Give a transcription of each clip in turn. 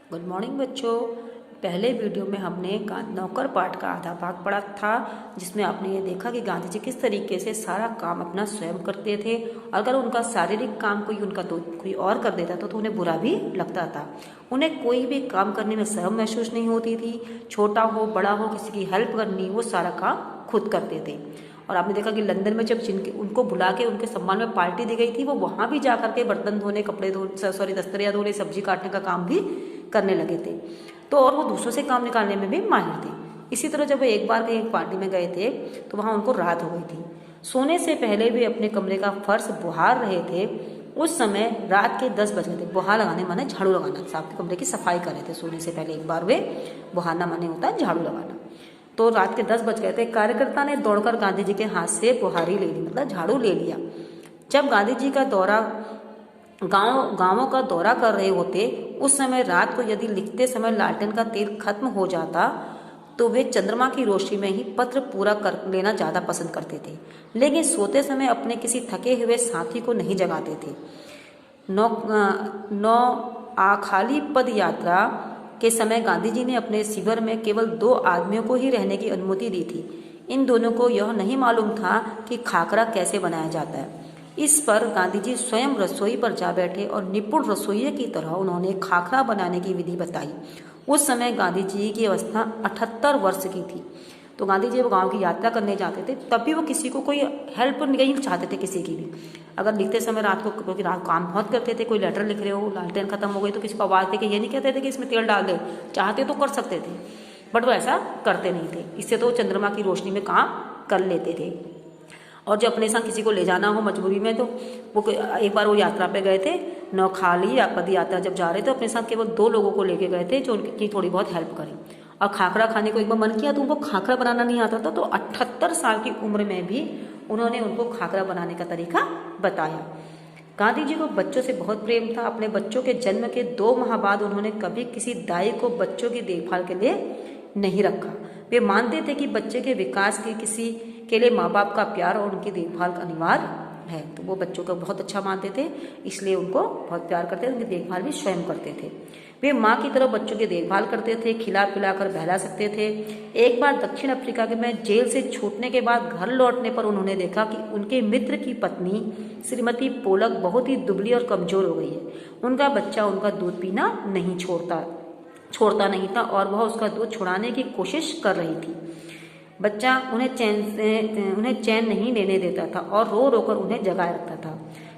Good morning बच्चों। पहले video में हमने नौकर पाठ का आधा भाग पढ़ा था, जिसमें आपने ये देखा कि गांधी जी किस तरीके से सारा काम अपना स्वयं करते थे। अगर उनका शारीरिक काम कोई और कर देता तो उन्हें बुरा भी लगता था। उन्हें कोई भी काम करने में शर्म महसूस नहीं होती थी। छोटा हो बड़ा हो, किसी की हेल्प करनी, वो सारा काम खुद करते थे। और आपने देखा कि लंदन में जब उनको बुला के उनके सम्मान में पार्टी दी गई थी, वो वहाँ भी जा करके बर्तन धोने, कपड़े धोने, दस्तरिया धोने, सब्जी काटने का काम भी करने लगे थे। तो और वो दूसरों से काम निकालने में भी माहिर थे। इसी तरह जब वो एक बार कहीं पार्टी में गए थे तो वहाँ उनको रात हो गई थी। सोने से पहले भी अपने कमरे का फर्श बुहार रहे थे। उस समय रात के 10 बज गए थे। बुहार लगाने माने झाड़ू लगाना, आपके कमरे की सफाई कर रहे थे सोने से पहले। एक बार वे बुहारना माने होता है झाड़ू लगाना। तो रात के 10 बज गए थे। कार्यकर्ता ने दौड़कर गांधी जी के हाथ से बुहारी ले ली, मतलब झाड़ू ले लिया। जब गांधी जी का दौरा गांवों का दौरा कर रहे होते, उस समय रात को यदि लिखते समय लालटेन का तेल खत्म हो जाता तो वे चंद्रमा की रोशनी में ही पत्र पूरा कर लेना ज़्यादा पसंद करते थे। लेकिन सोते समय अपने किसी थके हुए साथी को नहीं जगाते थे। नौ खाली पद यात्रा के समय गांधी जी ने अपने शिविर में केवल 2 आदमियों को ही रहने की अनुमति दी थी। इन दोनों को यह नहीं मालूम था कि खाकरा कैसे बनाया जाता है। इस पर गांधी जी स्वयं रसोई पर जा बैठे और निपुण रसोइये की तरह उन्होंने खाखरा बनाने की विधि बताई। उस समय गांधी जी की अवस्था 78 वर्ष की थी। तो गांधी जी वो गांव की यात्रा करने जाते थे, तब भी वो किसी को कोई हेल्प नहीं चाहते थे, किसी की भी। अगर लिखते समय रात को, क्योंकि रात काम बहुत करते थे, कोई लेटर लिख रहे हो, लालटेन खत्म हो गई तो किसी को आवाज़ दे के ये नहीं कहते थे कि इसमें तेल डाल दे। चाहते तो कर सकते थे, बट वो ऐसा करते नहीं थे। इससे तो चंद्रमा की रोशनी में काम कर लेते थे। और जो अपने साथ किसी को ले जाना हो मजबूरी में, तो वो एक बार वो यात्रा पे गए थे, नौखाली या पद यात्रा जब जा रहे थे, अपने साथ केवल 2 लोगों को लेके गए थे जो उनकी थोड़ी बहुत हेल्प करें। और खाखरा खाने को एक बार मन किया तो उनको खाखरा बनाना नहीं आता था, तो 78 साल की उम्र में भी उन्होंने उनको खाखरा बनाने का तरीका बताया। गांधी जी को बच्चों से बहुत प्रेम था। अपने बच्चों के जन्म के 2 माह बाद उन्होंने कभी किसी दाई को बच्चों की देखभाल के लिए नहीं रखा। वे मानते थे कि बच्चे के विकास के लिए माँ बाप का प्यार और उनकी देखभाल अनिवार्य है। तो वो बच्चों को बहुत अच्छा मानते थे, इसलिए उनको बहुत प्यार करते थे, उनकी देखभाल भी स्वयं करते थे। वे माँ की तरह बच्चों की देखभाल करते थे, खिला पिला कर बहला सकते थे। एक बार दक्षिण अफ्रीका में जेल से छूटने के बाद घर लौटने पर उन्होंने देखा कि उनके मित्र की पत्नी श्रीमती पोलक बहुत ही दुबली और कमजोर हो गई है। उनका बच्चा उनका दूध पीना नहीं छोड़ता नहीं था और वह उसका दूध छुड़ाने की कोशिश कर रही थी। बच्चा उन्हें चैन नहीं लेने देता था और रो रो कर उन्हें जगाए रखता था।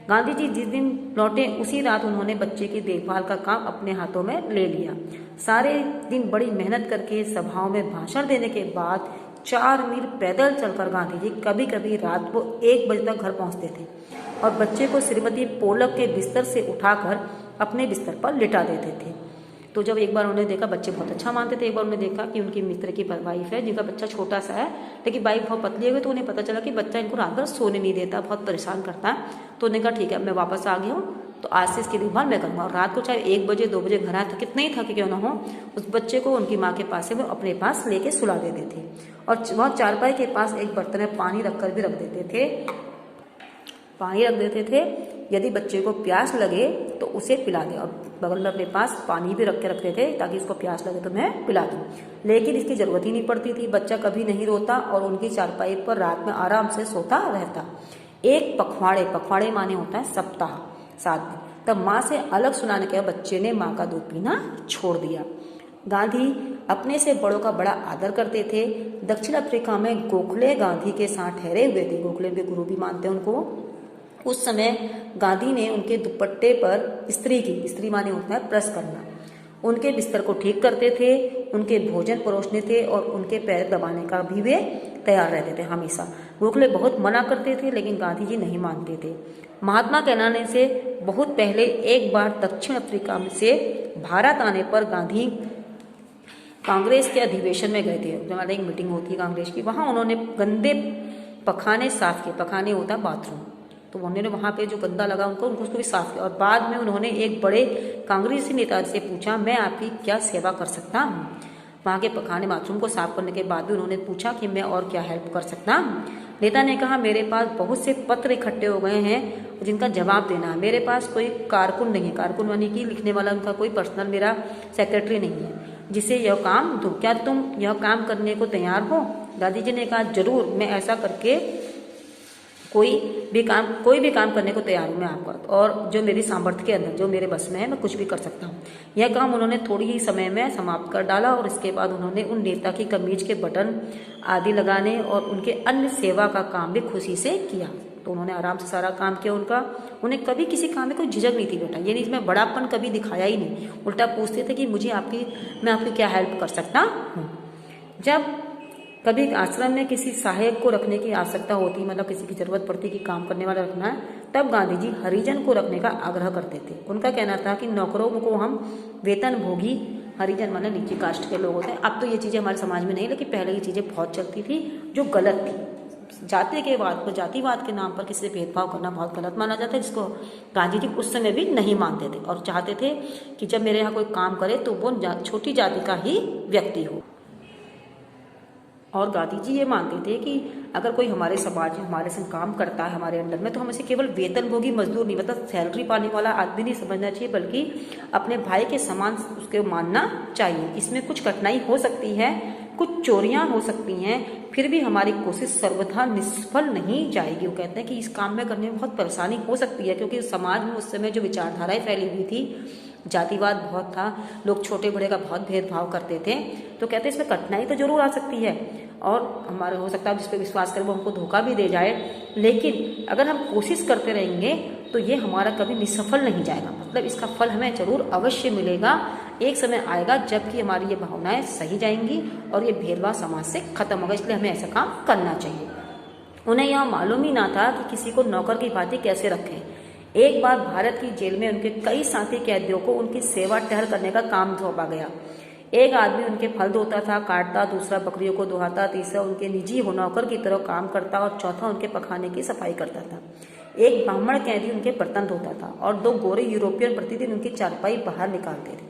गांधी जी जिस दिन लौटे उसी रात उन्होंने बच्चे की देखभाल का काम अपने हाथों में ले लिया। सारे दिन बड़ी मेहनत करके सभाओं में भाषण देने के बाद 4 मील पैदल चलकर गांधी जी कभी कभी रात को 1 बजे तक घर पहुंचते थे और बच्चे को श्रीमती पोलक के बिस्तर से उठाकर अपने बिस्तर पर लिटा देते थे। तो जब एक बार उन्होंने देखा, बच्चे बहुत अच्छा मानते थे, एक बार उन्होंने देखा कि उनकी मित्र की वाइफ है जिनका बच्चा छोटा सा है, लेकिन वाइफ बहुत पतली है, तो उन्हें पता चला कि बच्चा इनको रात भर सोने नहीं देता, बहुत परेशान करता है। तो उन्होंने कहा ठीक है, मैं वापस आ गई हूँ, तो आज से इसकी देखभाल मैं करूँगा। और रात को चाहे 1 बजे 2 बजे घर आए, तो कितने ही थके क्यों ना हो, उस बच्चे को उनकी माँ के पास से वो अपने पास लेके सुला देते थे। और वहाँ चारपाई के पास एक बर्तन में पानी रखकर भी रख देते थे। यदि बच्चे को प्यास लगे तो उसे पिला दे, और बगल में अपने पास पानी भी रखते थे ताकि इसको प्यास लगे तो मैं पिला दूँ। लेकिन इसकी जरूरत ही नहीं पड़ती थी। बच्चा कभी नहीं रोता और उनकी चारपाई पर रात में आराम से सोता रहता। एक पखवाड़े माने होता है सप्ताह 7 दिन, तब माँ से अलग सुनाने के बाद बच्चे ने माँ का दूध पीना छोड़ दिया। गांधी अपने से बड़ों का बड़ा आदर करते थे। दक्षिण अफ्रीका में गोखले गांधी के साथ ठहरे हुए थे। गोखले के गुरु भी मानते हैं उनको। उस समय गांधी ने उनके दुपट्टे पर स्त्री माने होता है प्रेस करना, उनके बिस्तर को ठीक करते थे, उनके भोजन परोसने थे और उनके पैर दबाने का भी वे तैयार रहते थे हमेशा। गोखले बहुत मना करते थे, लेकिन गांधी जी नहीं मानते थे। महात्मा कहलाने से बहुत पहले एक बार दक्षिण अफ्रीका से भारत आने पर गांधी कांग्रेस के अधिवेशन में गए थे। हमारे एक मीटिंग होती है कांग्रेस की, वहाँ उन्होंने गंदे पखाने साफ किए। पखाने होता है बाथरूम, तो उन्होंने वहाँ पे जो गंदा लगा उनको भी साफ किया। और बाद में उन्होंने एक बड़े कांग्रेसी नेता से पूछा, मैं आपकी क्या सेवा कर सकता हूँ। वहाँ के खाने बाथरूम को साफ करने के बाद भी उन्होंने पूछा कि मैं और क्या हेल्प कर सकता हूँ। नेता ने कहा, मेरे पास बहुत से पत्र इकट्ठे हो गए हैं जिनका जवाब देना है। मेरे पास कोई कारकुन नहीं है, कारकुन यानी कि लिखने वाला, उनका कोई पर्सनल मेरा सेक्रेटरी नहीं है जिसे यह काम दूं। क्या तुम यह काम करने को तैयार हो? गांधी जी ने कहा, जरूर, मैं ऐसा करके कोई भी काम करने को तैयार हूँ मैं आपका, और जो मेरी सामर्थ्य के अंदर, जो मेरे बस में है, मैं कुछ भी कर सकता हूँ। यह काम उन्होंने थोड़ी ही समय में समाप्त कर डाला और इसके बाद उन्होंने उन नेता की कमीज के बटन आदि लगाने और उनके अन्य सेवा का काम भी खुशी से किया। तो उन्होंने आराम से सारा काम किया उनका। उन्हें कभी किसी काम में कोई झिझक नहीं थी बेटा, ये नहीं मैं बड़ापन कभी दिखाया ही नहीं। उल्टा पूछते थे कि मैं आपकी क्या हेल्प कर सकता हूँ। जब कभी आश्रम में किसी सहायक को रखने की आवश्यकता होती, मतलब किसी की जरूरत पड़ती कि काम करने वाला रखना है, तब गांधी जी हरिजन को रखने का आग्रह करते थे। उनका कहना था कि नौकरों को हम वेतन भोगी, हरिजन माने नीची कास्ट के लोग होते हैं। अब तो ये चीज़ें हमारे समाज में नहीं, लेकिन पहले ये चीज़ें बहुत चलती थी जो गलत थी। जातिवाद के नाम पर किसी से भेदभाव करना बहुत गलत माना जाता है, जिसको गांधी जी उस समय भी नहीं मानते थे और चाहते थे कि जब मेरे यहाँ कोई काम करे तो वो छोटी जाति का ही व्यक्ति हो। और गांधी जी ये मानते थे कि अगर कोई हमारे समाज में हमारे संग काम करता है हमारे अंडर में, तो हम इसे केवल वेतनभोगी मजदूर नहीं, मतलब सैलरी पाने वाला आदमी नहीं समझना चाहिए, बल्कि अपने भाई के समान उसके मानना चाहिए। इसमें कुछ कठिनाई हो सकती है, कुछ चोरियां हो सकती हैं, फिर भी हमारी कोशिश सर्वथा निष्फल नहीं जाएगी। वो कहते हैं कि इस काम में करने में बहुत परेशानी हो सकती है, क्योंकि समाज में उस समय जो विचारधाराएं फैली हुई थी, जातिवाद बहुत था, लोग छोटे बड़े का बहुत भेदभाव करते थे। तो कहते हैं इसमें कठिनाई तो जरूर आ सकती है और हमारे हो सकता है जिस पर विश्वास करें वो हमको धोखा भी दे जाए, लेकिन अगर हम कोशिश करते रहेंगे तो ये हमारा कभी निसफल नहीं जाएगा। मतलब इसका फल हमें जरूर अवश्य मिलेगा। एक समय आएगा जबकि हमारी ये भावनाएं सही जाएंगी और ये भेदभाव समाज से खत्म होगा। इसलिए हमें ऐसा काम करना चाहिए। उन्हें यह मालूम ही ना था कि किसी को नौकर की भांति कैसे रखें। एक बार भारत की जेल में उनके कई साथी कैदियों को उनकी सेवा टहल करने का काम सौंपा गया। एक आदमी उनके फल धोता था, काटता, दूसरा बकरियों को दुहाता, तीसरा उनके निजी नौकर की तरह काम करता और चौथा उनके पखाने की सफाई करता था। एक ब्राह्मण कैदी उनके बर्तन धोता था और 2 गोरे यूरोपियन प्रतिदिन उनकी चारपाई बाहर निकालते थे,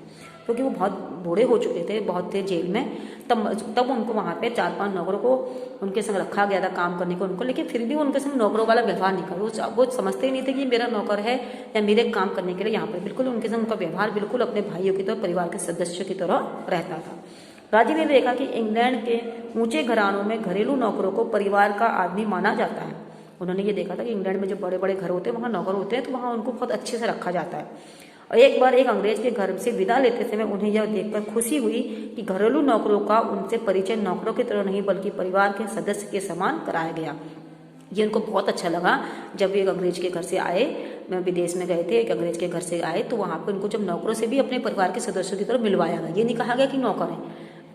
क्योंकि वो बहुत बूढ़े हो चुके थे, बहुत थे जेल में। तब उनको वहाँ पे 4-5 नौकरों को उनके संग रखा गया था काम करने को उनको, लेकिन फिर भी उनके संग नौकरों वाला व्यवहार नहीं कर, वो समझते ही नहीं थे कि मेरा नौकर है या मेरे काम करने के लिए यहाँ पर। बिल्कुल उनके संग उनका व्यवहार बिल्कुल अपने भाइयों की तरह, परिवार के सदस्यों की तरह रहता था। गांधी ने देखा कि इंग्लैंड के ऊंचे घरानों में घरेलू नौकरों को परिवार का आदमी माना जाता है। उन्होंने ये देखा था कि इंग्लैंड में जो बड़े बड़े घर होते हैं वहाँ नौकर होते हैं, तो वहाँ उनको बहुत अच्छे से रखा जाता है। और एक बार एक अंग्रेज के घर से विदा लेते समय उन्हें यह देखकर खुशी हुई कि घरेलू नौकरों का उनसे परिचय नौकरों की तरह नहीं बल्कि परिवार के सदस्य के समान कराया गया। ये उनको बहुत अच्छा लगा। जब एक अंग्रेज के घर से आए, विदेश में गए थे, एक अंग्रेज के घर से आए, तो वहाँ पर उनको जब नौकरों से भी अपने परिवार के सदस्यों की तरह मिलवाया गया, ये नहीं कहा गया कि नौकर है,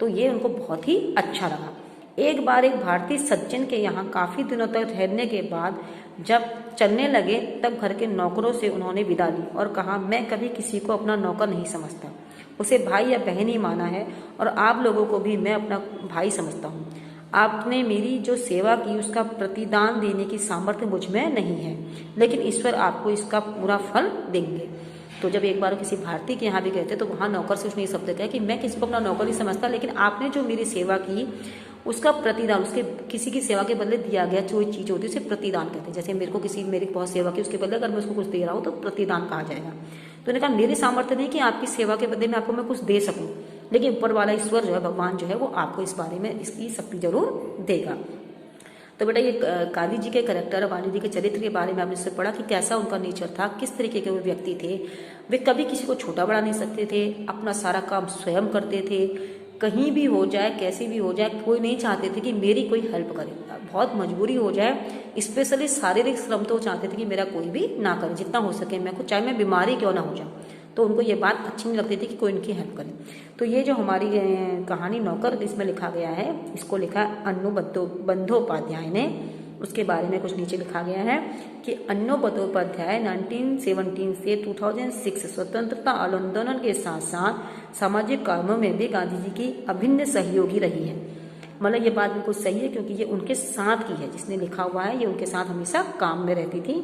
तो ये उनको बहुत ही अच्छा लगा। एक बार एक भारतीय सज्जन के यहाँ काफी दिनों तक ठहरने के बाद जब चलने लगे, तब घर के नौकरों से उन्होंने विदा ली और कहा, मैं कभी किसी को अपना नौकर नहीं समझता, उसे भाई या बहन ही माना है और आप लोगों को भी मैं अपना भाई समझता हूँ। आपने मेरी जो सेवा की उसका प्रतिदान देने की सामर्थ्य मुझ में नहीं है, लेकिन ईश्वर आपको इसका पूरा फल देंगे। तो जब एक बार किसी भारतीय के यहाँ भी गए थे तो वहाँ नौकर से उसने ये शब्द कहा कि मैं किसी को अपना नौकर नहीं समझता, लेकिन आपने जो मेरी सेवा की उसका प्रतिदान, उसके किसी की सेवा के बदले दिया गया जो चीज़ होती है उसे प्रतिदान कहते हैं। जैसे मेरे को किसी मेरी बहुत सेवा की, उसके बदले अगर मैं उसको कुछ दे रहा हूँ तो प्रतिदान कहा जाएगा। तो उन्होंने कहा, मेरी सामर्थ्य नहीं कि आपकी सेवा के बदले में आपको मैं कुछ दे सकूँ, लेकिन ऊपर वाला ईश्वर जो है, भगवान जो है, वो आपको इस बारे में इसकी शक्ति जरूर देगा। तो बेटा ये गांधी जी के कैरेक्टर, गांधी जी के चरित्र के बारे में आपने इससे पढ़ा कि कैसा उनका नेचर था, किस तरीके के वो व्यक्ति थे। वे कभी किसी को छोटा बड़ा नहीं सकते थे, अपना सारा काम स्वयं करते थे, कहीं भी हो जाए, कैसी भी हो जाए, कोई नहीं चाहते थे कि मेरी कोई हेल्प करे। बहुत मजबूरी हो जाए, स्पेशली शारीरिक श्रम तो चाहते थे कि मेरा कोई भी ना करे, जितना हो सके मैं को, चाहे मैं बीमारी क्यों ना हो जाऊँ, तो उनको ये बात अच्छी नहीं लगती थी कि कोई इनकी हेल्प करे। तो ये जो हमारी कहानी नौकर इसमें लिखा गया है, इसको लिखा अन्नू बंदोपाध्याय ने। उसके बारे में कुछ नीचे लिखा गया है कि अन्नू बंदोपाध्याय 1917 से 2006 स्वतंत्रता आंदोलन के साथ साथ सामाजिक कामों में भी गांधी जी की अभिन्न सहयोगी रही है। मतलब ये बात बिल्कुल सही है, क्योंकि ये उनके साथ की है, जिसने लिखा हुआ है ये उनके साथ हमेशा काम में रहती थी।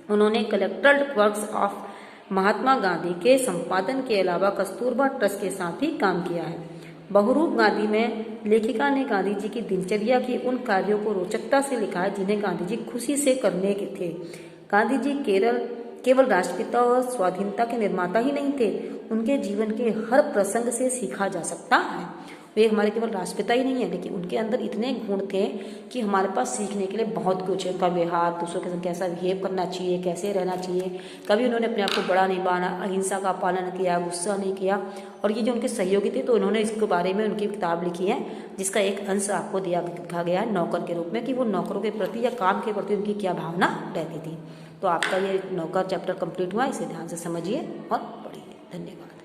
उन्होंने collected works of Mahatma Gandhi के संपादन के अलावा कस्तूरबा ट्रस्ट के साथ भी काम किया है। बहुरूप गांधी में लेखिका ने गांधी जी की दिनचर्या के उन कार्यों को रोचकता से लिखा है जिन्हें गांधी जी खुशी से करने के थे। गांधी जी केवल राष्ट्रपिता और स्वाधीनता के निर्माता ही नहीं थे, उनके जीवन के हर प्रसंग से सीखा जा सकता है। वे हमारे केवल राष्ट्रपिता ही नहीं है, लेकिन उनके अंदर इतने गुण थे कि हमारे पास सीखने के लिए बहुत कुछ है। उनका व्यवहार, दूसरों के साथ कैसा बिहेव करना चाहिए, कैसे रहना चाहिए, कभी उन्होंने अपने आप को बड़ा नहीं माना, अहिंसा का पालन किया, गुस्सा नहीं किया। और ये जो उनके सहयोगी थे, तो उन्होंने इसके बारे में उनकी किताब लिखी है, जिसका एक अंश आपको लिखा गया है नौकर के रूप में, कि वो नौकरों के प्रति या काम के प्रति उनकी क्या भावना रहती थी। तो आपका ये नौकर चैप्टर कंप्लीट हुआ, इसे ध्यान से समझिए और पढ़िए। धन्यवाद।